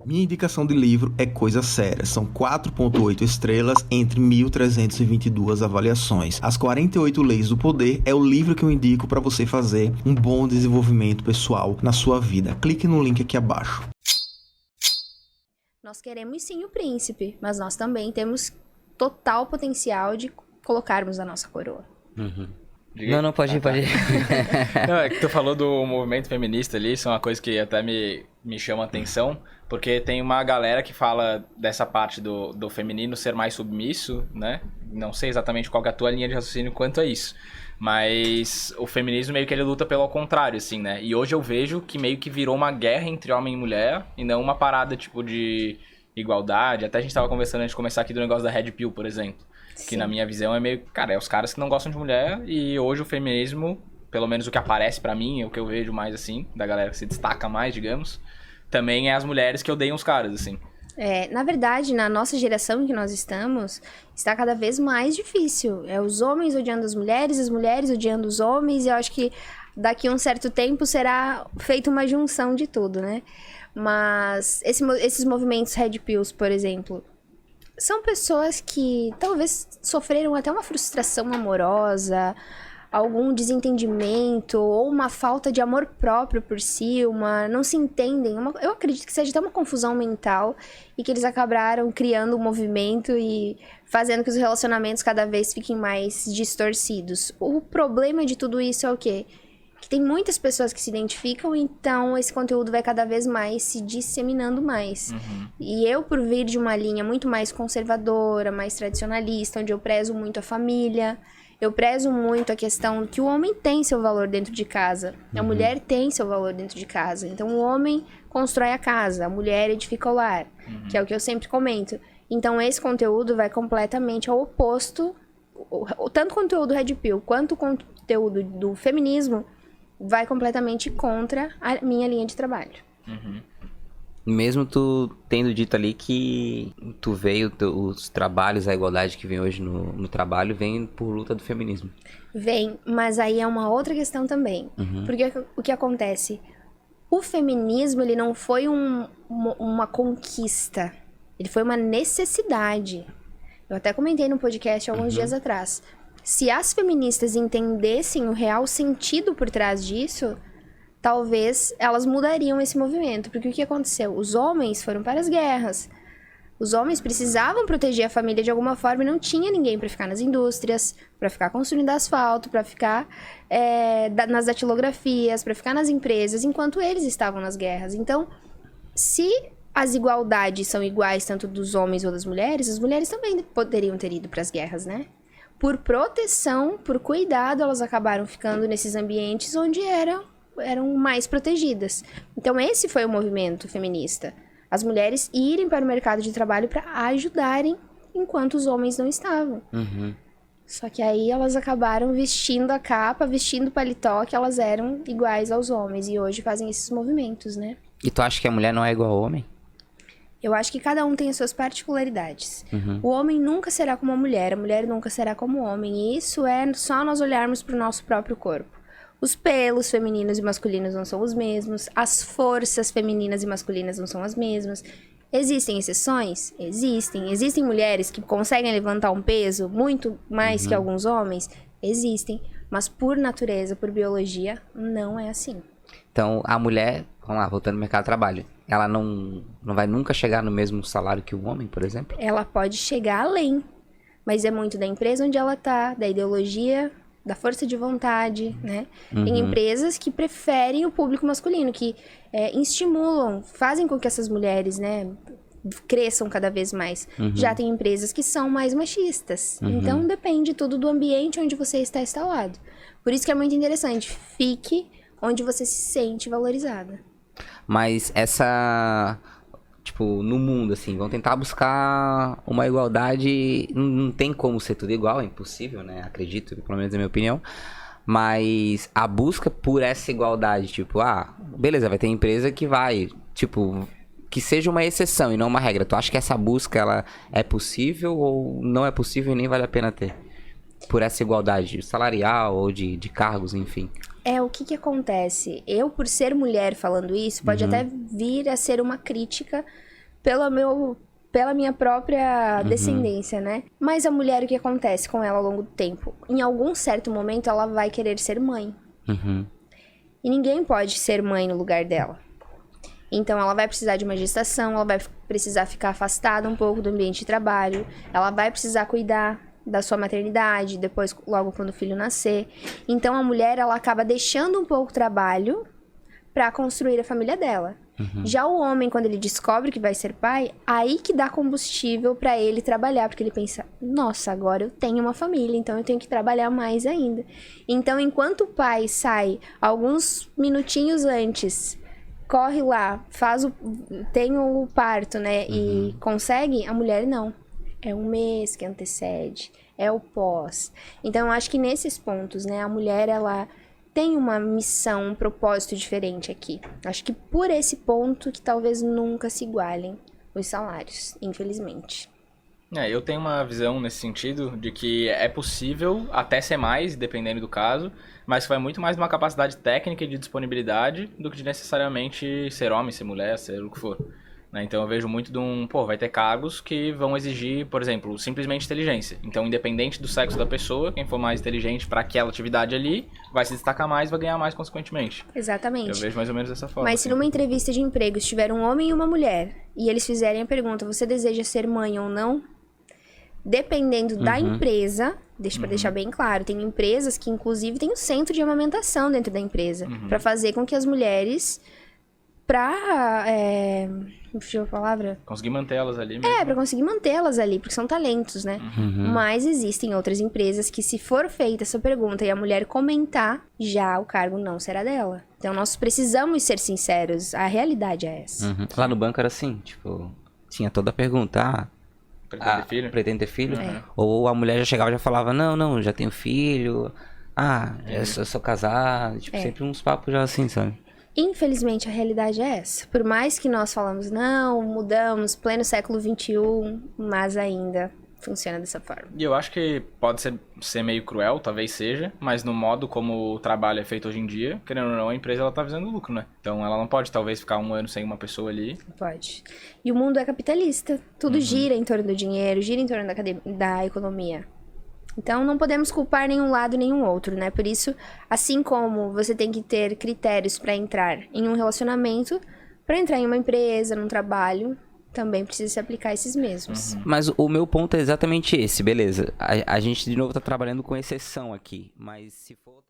Minha indicação de livro é Coisa Séria. São 4.8 estrelas entre 1.322 avaliações. As 48 Leis do Poder é o livro que eu indico para você fazer um bom desenvolvimento pessoal na sua vida. Clique no link aqui abaixo. Nós queremos sim o príncipe, mas nós também temos total potencial de colocarmos a nossa coroa. Não, pode ir. Não, é que tu falou do movimento feminista ali, isso é uma coisa que até me chama a atenção, porque tem uma galera que fala dessa parte do feminino ser mais submisso, né? Não sei exatamente qual que é a tua linha de raciocínio quanto a isso, mas o feminismo meio que ele luta pelo contrário, assim, né? E hoje eu vejo que meio que virou uma guerra entre homem e mulher, e não uma parada, tipo, de igualdade. Até a gente tava conversando antes de começar aqui do negócio da Red Pill, por exemplo. Que na minha visão é meio... Cara, é os caras que não gostam de mulher, e hoje o feminismo, pelo menos o que aparece pra mim, o que eu vejo mais, assim, da galera que se destaca mais, digamos, também é as mulheres que odeiam os caras, assim. Na verdade, na nossa geração em que nós estamos, está cada vez mais difícil. É os homens odiando as mulheres odiando os homens, e eu acho que daqui a um certo tempo será feita uma junção de tudo, né? Mas esses movimentos Red Pills, por exemplo, são pessoas que talvez sofreram até uma frustração amorosa, algum desentendimento ou uma falta de amor próprio por si, não se entendem. Eu acredito que seja até uma confusão mental e que eles acabaram criando um movimento e fazendo que os relacionamentos cada vez fiquem mais distorcidos. O problema de tudo isso é o quê? Que tem muitas pessoas que se identificam, então esse conteúdo vai cada vez mais se disseminando mais. E eu, por vir de uma linha muito mais conservadora, mais tradicionalista, onde eu prezo muito a família, eu prezo muito a questão que o homem tem seu valor dentro de casa, a mulher tem seu valor dentro de casa. Então o homem constrói a casa, a mulher edifica o lar, que é o que eu sempre comento. Então esse conteúdo vai completamente ao oposto, tanto o conteúdo Red Pill quanto o conteúdo do feminismo vai completamente contra a minha linha de trabalho. Mesmo tu tendo dito ali que tu veio, os trabalhos, a igualdade que vem hoje no trabalho, vem por luta do feminismo. Vem, mas aí é uma outra questão também. Porque o que acontece? O feminismo, ele não foi uma conquista. Ele foi uma necessidade. Eu até comentei no podcast alguns dias atrás. Se as feministas entendessem o real sentido por trás disso, talvez elas mudariam esse movimento. Porque o que aconteceu? Os homens foram para as guerras. Os homens precisavam proteger a família de alguma forma e não tinha ninguém para ficar nas indústrias, para ficar construindo asfalto, para ficar nas datilografias, para ficar nas empresas, enquanto eles estavam nas guerras. Então, se as igualdades são iguais tanto dos homens ou das mulheres, as mulheres também poderiam ter ido para as guerras, né? Por proteção, por cuidado, elas acabaram ficando nesses ambientes onde eram mais protegidas. Então esse foi o movimento feminista. As mulheres irem para o mercado de trabalho para ajudarem enquanto os homens não estavam. Só que aí elas acabaram vestindo a capa, vestindo o paletó, que elas eram iguais aos homens. E hoje fazem esses movimentos, né? E tu acha que a mulher não é igual ao homem? Eu acho que cada um tem as suas particularidades. O homem nunca será como a mulher nunca será como o homem. E isso é só nós olharmos para o nosso próprio corpo. Os pelos femininos e masculinos não são os mesmos. As forças femininas e masculinas não são as mesmas. Existem exceções? Existem. Existem mulheres que conseguem levantar um peso muito mais que alguns homens? Existem. Mas por natureza, por biologia, não é assim. Então, a mulher, vamos lá, voltando ao mercado de trabalho, ela não vai nunca chegar no mesmo salário que o homem, por exemplo? Ela pode chegar além, mas é muito da empresa onde ela tá, da ideologia, da força de vontade, né? Tem empresas que preferem o público masculino, que estimulam, fazem com que essas mulheres, né, cresçam cada vez mais. Já tem empresas que são mais machistas. Então, depende tudo do ambiente onde você está instalado. Por isso que é muito interessante. Fique onde você se sente valorizada. Mas essa... Tipo, no mundo, assim, vão tentar buscar uma igualdade. Não tem como ser tudo igual, é impossível, né? Acredito, pelo menos na minha opinião. Mas a busca por essa igualdade, tipo, beleza, vai ter empresa que vai, tipo, que seja uma exceção e não uma regra. Tu acha que essa busca, ela é possível ou não é possível e nem vale a pena ter? Por essa igualdade salarial ou de cargos, enfim. O que acontece? Eu, por ser mulher falando isso, pode até vir a ser uma crítica pela minha própria descendência, né? Mas a mulher, o que acontece com ela ao longo do tempo? Em algum certo momento, ela vai querer ser mãe. E ninguém pode ser mãe no lugar dela. Então, ela vai precisar de uma gestação, ela vai precisar ficar afastada um pouco do ambiente de trabalho, ela vai precisar cuidar da sua maternidade, depois, logo quando o filho nascer. Então, a mulher, ela acaba deixando um pouco o trabalho para construir a família dela. Já o homem, quando ele descobre que vai ser pai, aí que dá combustível para ele trabalhar, porque ele pensa, nossa, agora eu tenho uma família, então eu tenho que trabalhar mais ainda. Então, enquanto o pai sai alguns minutinhos antes, corre lá, tem o parto, né, e consegue, a mulher não. É um mês que antecede, é o pós. Então, eu acho que nesses pontos, né, a mulher, ela tem uma missão, um propósito diferente aqui. Acho que por esse ponto que talvez nunca se igualem os salários, infelizmente. Eu tenho uma visão nesse sentido de que é possível até ser mais, dependendo do caso, mas que vai muito mais de uma capacidade técnica e de disponibilidade do que de necessariamente ser homem, ser mulher, ser o que for. Então eu vejo muito vai ter cargos que vão exigir, por exemplo, simplesmente inteligência. Então, independente do sexo da pessoa, quem for mais inteligente para aquela atividade ali, vai se destacar mais e vai ganhar mais consequentemente. Exatamente. Eu vejo mais ou menos dessa forma. Mas se numa entrevista de emprego estiver um homem e uma mulher, e eles fizerem a pergunta, você deseja ser mãe ou não? Dependendo da empresa, pra deixar bem claro, tem empresas que inclusive tem um centro de amamentação dentro da empresa, para fazer com que as mulheres, me fugiu a palavra? Conseguir mantê-las ali mesmo. Pra conseguir mantê-las ali, porque são talentos, né? Mas existem outras empresas que, se for feita essa pergunta e a mulher comentar, já o cargo não será dela. Então, nós precisamos ser sinceros. A realidade é essa. Lá no banco era assim, tipo, tinha toda a pergunta, Pretende ter filho? Pretende ter filho? Ou a mulher já chegava e já falava, não, já tenho filho. Eu sou casado. Tipo, sempre uns papos já assim, sabe? Infelizmente, a realidade é essa. Por mais que nós falamos, não, mudamos, pleno século XXI, mas ainda funciona dessa forma. E eu acho que pode ser meio cruel, talvez seja, mas no modo como o trabalho é feito hoje em dia, querendo ou não, a empresa ela tá visando lucro, né? Então ela não pode, talvez, ficar um ano sem uma pessoa ali. Pode. E o mundo é capitalista. Tudo gira em torno do dinheiro, gira em torno da economia. Então, não podemos culpar nenhum lado nenhum outro, né? Por isso, assim como você tem que ter critérios para entrar em um relacionamento, para entrar em uma empresa, num trabalho, também precisa se aplicar esses mesmos. Mas o meu ponto é exatamente esse, beleza. A gente, de novo, tá trabalhando com exceção aqui, mas se for...